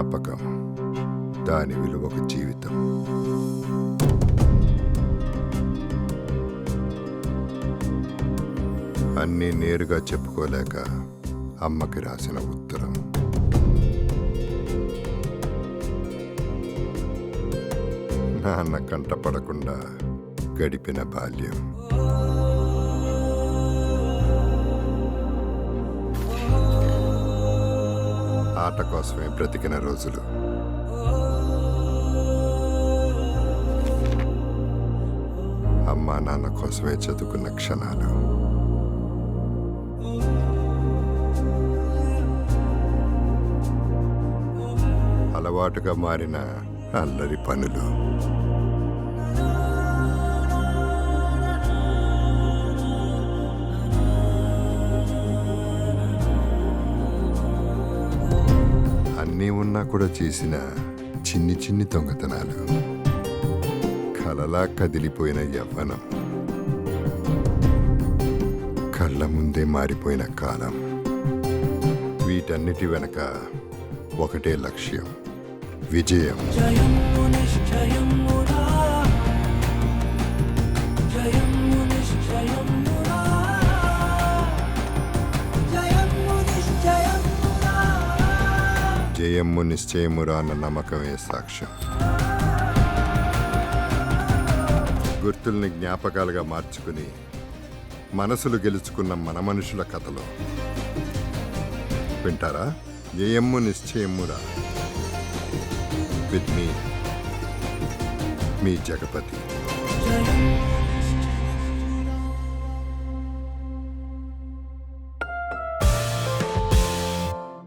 జ్ఞాపకం, దాని విలువ ఒక జీవితం. అన్నీ నేరుగా చెప్పుకోలేక అమ్మకి రాసిన ఉత్తరం. నాన్న కంటపడకుండా గడిపిన బాల్యం. ఆట కోసమే బ్రతికిన రోజులు. అమ్మా నాన్న కోసమే చదువుకున్న క్షణాలు. అలవాటుగా మారిన అల్లరి పనులు. అన్నీ ఉన్నా కూడా చేసిన చిన్ని చిన్ని దొంగతనాలు. కలలా కదిలిపోయిన యవ్వనం. కళ్ళ ముందే మారిపోయిన కాలం. వీటన్నిటి వెనక ఒకటే లక్ష్యం, విజయం. జయమ్ము నిశ్చయమురా అన్న నమ్మకమే సాక్ష్యం. గుర్తుల్ని జ్ఞాపకాలుగా మార్చుకుని మనసులు గెలుచుకున్న మన మనుషుల కథలో వింటారా? జయమ్ము నిశ్చయమురా. With me Jagapathi.